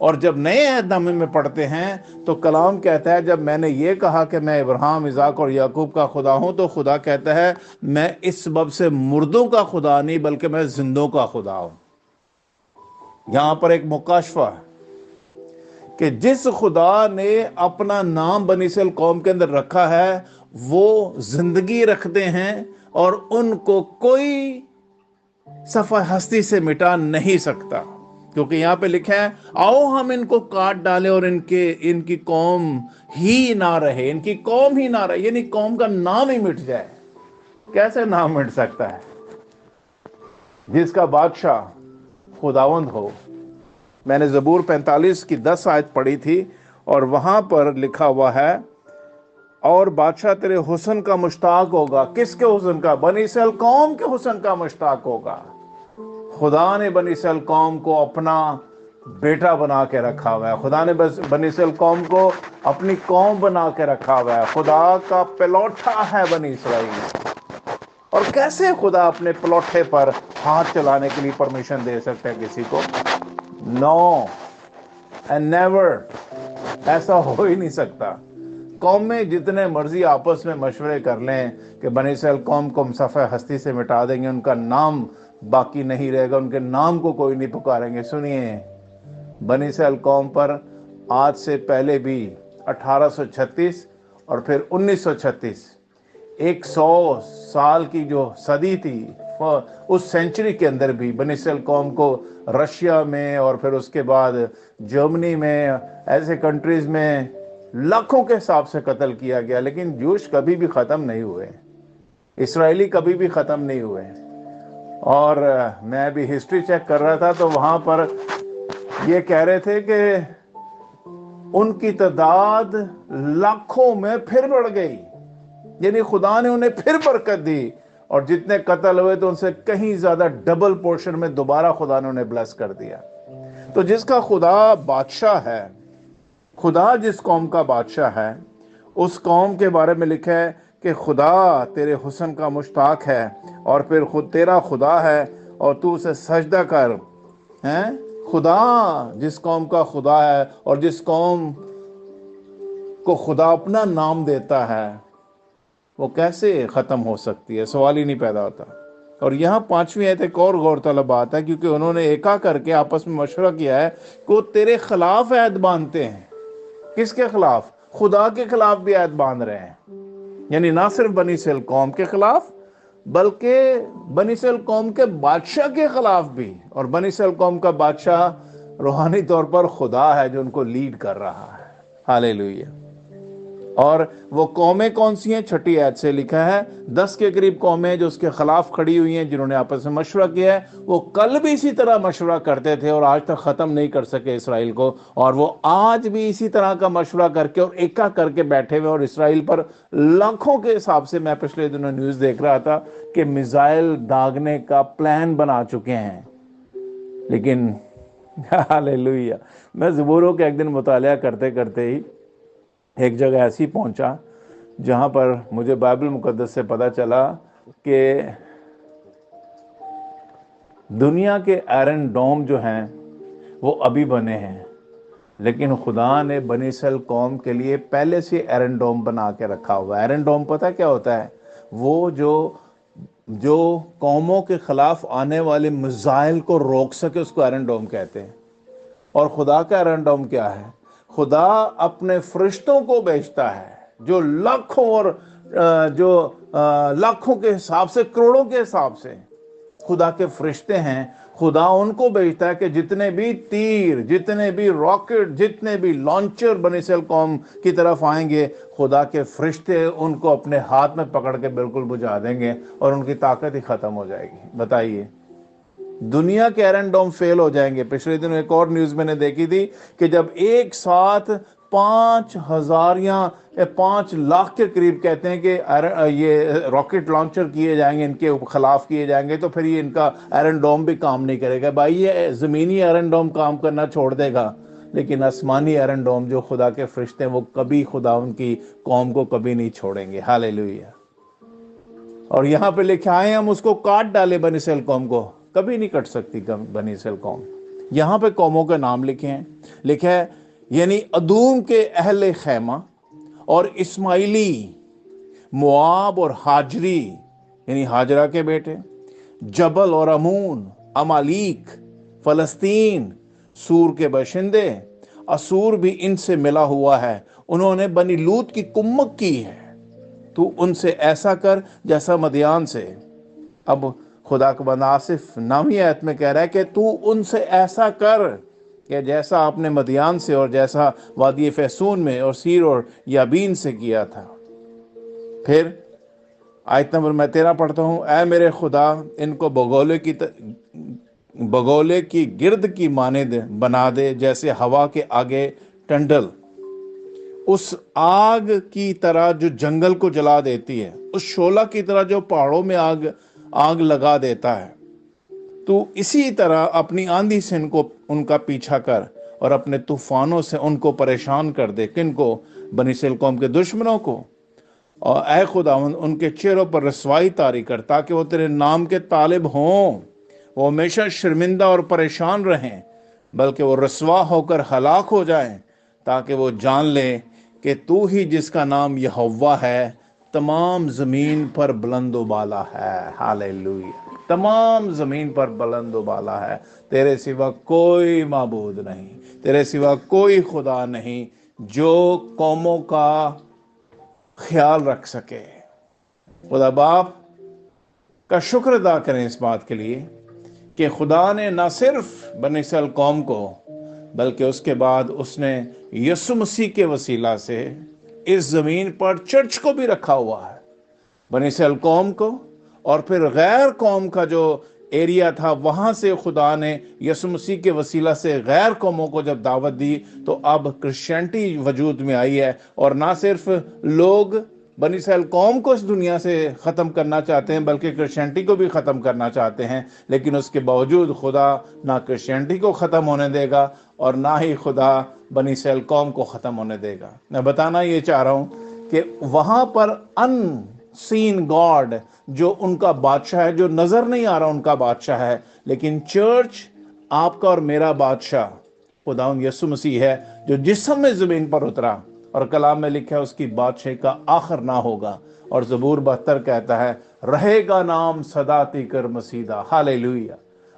اور جب نئے عہد نامے میں پڑھتے ہیں تو کلام کہتا ہے جب میں نے یہ کہا کہ میں ابراہیم، اسحاق اور یعقوب کا خدا ہوں، تو خدا کہتا ہے میں اس سبب سے مردوں کا خدا نہیں بلکہ میں زندوں کا خدا ہوں۔ یہاں پر ایک مکاشفہ ہے کہ جس خدا نے اپنا نام بنی اسرائیل قوم کے اندر رکھا ہے وہ زندگی رکھتے ہیں اور ان کو کوئی صفحہ ہستی سے مٹا نہیں سکتا، کیونکہ یہاں پہ لکھا ہے آؤ ہم ان کو کاٹ ڈالیں اور ان کی قوم ہی نہ رہے، ان کی قوم ہی نہ رہے، یعنی قوم کا نام ہی مٹ جائے۔ کیسے نام مٹ سکتا ہے؟ جس کا بادشاہ خداوند ہو۔ میں نے زبور 45 کی 10 آیت پڑھی تھی اور وہاں پر لکھا ہوا ہے اور بادشاہ تیرے حسن کا مشتاق ہوگا۔ کس کے حسن کا؟ بنی اسرائیل قوم کے حسن کا مشتاق ہوگا۔ خدا نے بنی اسرائیل قوم کو اپنا بیٹا بنا کے رکھا ہوا ہے، خدا نے بنی اسرائیل قوم کو اپنی قوم بنا کے رکھا ہوا ہے، خدا کا پلوٹا ہے بنی اسرائیل۔ اور کیسے خدا اپنے پلوٹے پر ہاتھ چلانے کے لیے پرمیشن دے سکتا ہے کسی کو؟ نو اینڈ نیور، ایسا ہو ہی نہیں سکتا۔ قومیں جتنے مرضی آپس میں مشورے کر لیں کہ بنی اسرائیل قوم کو ہم صفحہ ہستی سے مٹا دیں گے، ان کا نام باقی نہیں رہے گا، ان کے نام کو کوئی نہیں پکاریں گے۔ سنیے، بنی اسرائیل قوم پر آج سے پہلے بھی 1836 اور پھر 1936 100 سال کی جو صدی تھی، اس سینچری کے اندر بھی بنی اسرائیل قوم کو رشیا میں اور پھر اس کے بعد جرمنی میں، ایسے کنٹریز میں لاکھوں کے حساب سے قتل کیا گیا، لیکن جوش کبھی بھی ختم نہیں ہوئے، اسرائیلی کبھی بھی ختم نہیں ہوئے۔ اور میں بھی ہسٹری چیک کر رہا تھا تو وہاں پر یہ کہہ رہے تھے کہ ان کی تعداد لاکھوں میں پھر بڑھ گئی، یعنی خدا نے انہیں پھر برکت دی، اور جتنے قتل ہوئے تو ان سے کہیں زیادہ ڈبل پورشن میں دوبارہ خدا نے انہیں بلیس کر دیا۔ تو جس کا خدا بادشاہ ہے، خدا جس قوم کا بادشاہ ہے، اس قوم کے بارے میں لکھا ہے کہ خدا تیرے حسن کا مشتاق ہے اور پھر خود تیرا خدا ہے اور تو اسے سجدہ کر۔ خدا جس قوم کا خدا ہے اور جس قوم کو خدا اپنا نام دیتا ہے وہ کیسے ختم ہو سکتی ہے؟ سوال ہی نہیں پیدا ہوتا۔ اور یہاں 5ویں آیت ایک اور غور طلب بات ہے، کیونکہ انہوں نے ایکا کر کے آپس میں مشورہ کیا ہے کہ وہ تیرے خلاف عہد باندھتے ہیں۔ کس کے خلاف؟ خدا کے خلاف بھی عہد باندھ رہے ہیں، یعنی نہ صرف بنی اسرائیل قوم کے خلاف بلکہ بنی اسرائیل قوم کے بادشاہ کے خلاف بھی۔ اور بنی اسرائیل قوم کا بادشاہ روحانی طور پر خدا ہے جو ان کو لیڈ کر رہا ہے۔ ہاللیلویہ۔ اور وہ قومیں کون سی ہیں؟ 6 آیت سے لکھا ہے 10 کے قریب قومیں جو اس کے خلاف کھڑی ہوئی ہیں، جنہوں نے آپس میں مشورہ کیا ہے۔ وہ کل بھی اسی طرح مشورہ کرتے تھے اور آج تک ختم نہیں کر سکے اسرائیل کو، اور وہ آج بھی اسی طرح کا مشورہ کر کے اور ایکا کر کے بیٹھے ہوئے، اور اسرائیل پر لاکھوں کے حساب سے، میں پچھلے دنوں نیوز دیکھ رہا تھا کہ میزائل داغنے کا پلان بنا چکے ہیں۔ لیکن ہاللیلویہ، میں زبوروں کے ایک دن مطالعہ کرتے کرتے ہی ایک جگہ ایسی پہنچا جہاں پر مجھے بائبل مقدس سے پتا چلا کہ دنیا کے آئرن ڈوم جو ہیں وہ ابھی بنے ہیں، لیکن خدا نے بنی اسرائیل قوم کے لیے پہلے سے آئرن ڈوم بنا کے رکھا ہوا ہے۔ آئرن ڈوم پتہ کیا ہوتا ہے؟ وہ جو قوموں کے خلاف آنے والے میزائل کو روک سکے، اس کو آئرن ڈوم کہتے ہیں۔ اور خدا کا آئرن ڈوم کیا ہے؟ خدا اپنے فرشتوں کو بھیجتا ہے جو لاکھوں اور جو لاکھوں کے حساب سے، کروڑوں کے حساب سے خدا کے فرشتے ہیں۔ خدا ان کو بھیجتا ہے کہ جتنے بھی تیر، جتنے بھی راکٹ، جتنے بھی لانچر بنی اسرائیل قوم کی طرف آئیں گے، خدا کے فرشتے ان کو اپنے ہاتھ میں پکڑ کے بالکل بجھا دیں گے اور ان کی طاقت ہی ختم ہو جائے گی۔ بتائیے، دنیا کے آئرن ڈوم فیل ہو جائیں گے۔ پچھلے دن ایک اور نیوز میں نے دیکھی تھی کہ جب ایک ساتھ 5000 یا 5 لاکھ کے قریب کہتے ہیں کہ یہ راکٹ لانچر کیے جائیں گے، ان کے خلاف کیے جائیں گے، تو پھر یہ ان کا آئرن ڈوم بھی کام نہیں کرے گا۔ بھائی، یہ زمینی آئرن ڈوم کام کرنا چھوڑ دے گا، لیکن آسمانی آئرن ڈوم جو خدا کے فرشتے ہیں وہ کبھی خدا ان کی قوم کو کبھی نہیں چھوڑیں گے۔ ہاللیلویہ۔ اور یہاں پہ لکھا ہے ہم اس کو کاٹ ڈالے، بنی اسرائیل قوم کو کبھی نہیں کٹ سکتی بنی اسرائیل قوم۔ یہاں پہ قوموں کے نام لکھے ہیں، لکھا ہے یعنی ادوم کے اہل خیمہ اور اسماعیلی، مواب اور ہاجری یعنی ہاجرہ کے بیٹے، جبل اور امون، امالیک، فلسطین، سور کے باشندے، اسور بھی ان سے ملا ہوا ہے، انہوں نے بنی لوط کی کمک کی ہے، تو ان سے ایسا کر جیسا مدیان سے۔ اب خدا کا بندہ آصف نامی آیت میں کہہ رہا ہے کہ تو ان سے ایسا کر کہ جیسا آپ نے مدیان سے اور جیسا وادی فیسون میں اور سیر اور یابین سے کیا تھا۔ پھر آیت نمبر میں 13 پڑھتا ہوں، اے میرے خدا ان کو بگولے کی گرد کی مانند بنا دے، جیسے ہوا کے آگے ٹنڈل، اس آگ کی طرح جو جنگل کو جلا دیتی ہے، اس شعلہ کی طرح جو پہاڑوں میں آگ لگا دیتا ہے۔ تو اسی طرح اپنی آندھی سے ان کا پیچھا کر اور اپنے طوفانوں سے ان کو پریشان کر دے۔ کن کو؟ بنی اسرائیل قوم کے دشمنوں کو۔ اور اے خداوند ان کے چہروں پر رسوائی طاری کر، تاکہ وہ تیرے نام کے طالب ہوں، وہ ہمیشہ شرمندہ اور پریشان رہیں، بلکہ وہ رسوا ہو کر ہلاک ہو جائیں، تاکہ وہ جان لیں کہ تو ہی جس کا نام یہوہ ہے تمام زمین پر بلند و بالا ہے۔ ہاللیلویہ، تمام زمین پر بلند و بالا ہے، تیرے سوا کوئی معبود نہیں، تیرے سوا کوئی خدا نہیں جو قوموں کا خیال رکھ سکے۔ خدا باپ کا شکر ادا کریں اس بات کے لیے کہ خدا نے نہ صرف بنی اسرائیل قوم کو بلکہ اس کے بعد اس نے یسوع مسیح کے وسیلہ سے اس زمین پر چرچ کو بھی رکھا ہوا ہے، بنی اسرائیل قوم کو، اور پھر غیر قوم کا جو ایریا تھا وہاں سے خدا نے یسوع مسیح کے وسیلہ سے غیر قوموں کو جب دعوت دی تو اب کرسچینٹی وجود میں آئی ہے، اور نہ صرف لوگ بنی اسرائیل قوم کو اس دنیا سے ختم کرنا چاہتے ہیں بلکہ کرسچینٹی کو بھی ختم کرنا چاہتے ہیں، لیکن اس کے باوجود خدا نہ کرسچینٹی کو ختم ہونے دے گا اور نہ ہی خدا بنی اسرائیل قوم کو ختم ہونے دے گا۔ میں بتانا یہ چاہ رہا ہوں کہ وہاں پر ان سین گاڈ جو ان کا بادشاہ ہے، جو نظر نہیں آ رہا ان کا بادشاہ ہے، لیکن چرچ آپ کا اور میرا بادشاہ خداوند یسوع مسیح ہے، جو جسم میں زمین پر اترا، اور کلام میں لکھا ہے اس کی بادشاہی کا آخر نہ ہوگا، اور زبور 72 کہتا ہے رہے گا نام سدا تیکر مسیدہ۔ ہاللیلویہ۔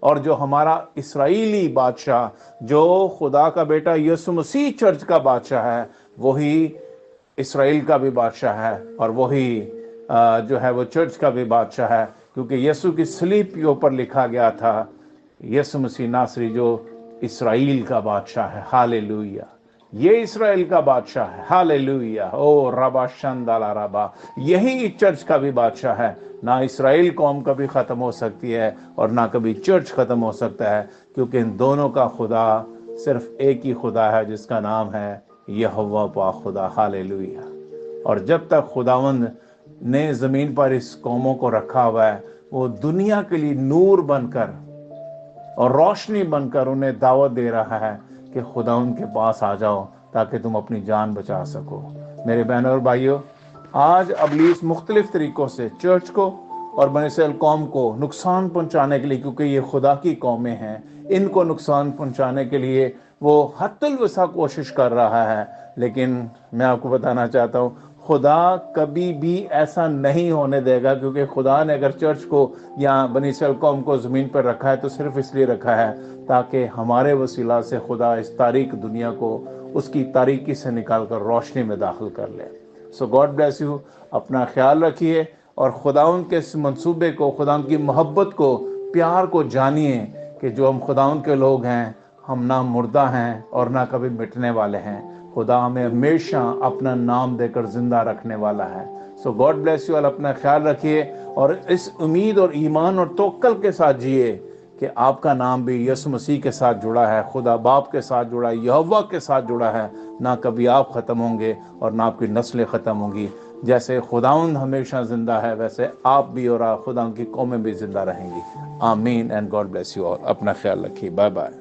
اور جو ہمارا اسرائیلی بادشاہ، جو خدا کا بیٹا یسوع مسیح چرچ کا بادشاہ ہے، وہی اسرائیل کا بھی بادشاہ ہے، اور وہی جو ہے وہ چرچ کا بھی بادشاہ ہے، کیونکہ یسوع کی صلیب کے اوپر لکھا گیا تھا یسوع مسیح ناصری جو اسرائیل کا بادشاہ ہے۔ ہاللیلویہ، یہ اسرائیل کا بادشاہ ہے۔ ہاللیلویہ، او ربا شندالا ربا، یہی چرچ کا بھی بادشاہ ہے۔ نہ اسرائیل قوم کبھی ختم ہو سکتی ہے اور نہ کبھی چرچ ختم ہو سکتا ہے، کیونکہ ان دونوں کا خدا صرف ایک ہی خدا ہے جس کا نام ہے یہوہ پاک خدا۔ ہاللیلویہ۔ اور جب تک خداوند نے زمین پر اس قوموں کو رکھا ہوا ہے، وہ دنیا کے لیے نور بن کر اور روشنی بن کر انہیں دعوت دے رہا ہے کہ خدا ان کے پاس آ جاؤ تاکہ تم اپنی جان بچا سکو۔ میرے بہنوں اور بھائیوں، آج ابلیس مختلف طریقوں سے چرچ کو اور بنی اسرائیل قوم کو نقصان پہنچانے کے لیے، کیونکہ یہ خدا کی قومیں ہیں، ان کو نقصان پہنچانے کے لیے وہ حتی الوسع کوشش کر رہا ہے، لیکن میں آپ کو بتانا چاہتا ہوں خدا کبھی بھی ایسا نہیں ہونے دے گا، کیونکہ خدا نے اگر چرچ کو یا بنی اسرائیل قوم کو زمین پر رکھا ہے تو صرف اس لیے رکھا ہے تاکہ ہمارے وسیلہ سے خدا اس تاریک دنیا کو اس کی تاریکی سے نکال کر روشنی میں داخل کر لے۔ سو گاڈ بلیس یو، اپنا خیال رکھیے اور خداوند کے اس منصوبے کو، خداوند کی محبت کو، پیار کو جانیے کہ جو ہم خداوند کے لوگ ہیں، ہم نہ مردہ ہیں اور نہ کبھی مٹنے والے ہیں۔ خدا ہمیں ہمیشہ اپنا نام دے کر زندہ رکھنے والا ہے۔ سو گاڈ بلیس یو، اپنا خیال رکھیے اور اس امید اور ایمان اور توکل کے ساتھ جیے کہ آپ کا نام بھی یسوع مسیح کے ساتھ جڑا ہے، خدا باپ کے ساتھ جڑا ہے، یہوہ کے ساتھ جڑا ہے۔ نہ کبھی آپ ختم ہوں گے اور نہ آپ کی نسلیں ختم ہوں گی۔ جیسے خداوند ہمیشہ زندہ ہے، ویسے آپ بھی اور خداوند کی قومیں بھی زندہ رہیں گی۔ آمین and God bless you all. اپنا خیال رکھیے۔ Bye bye.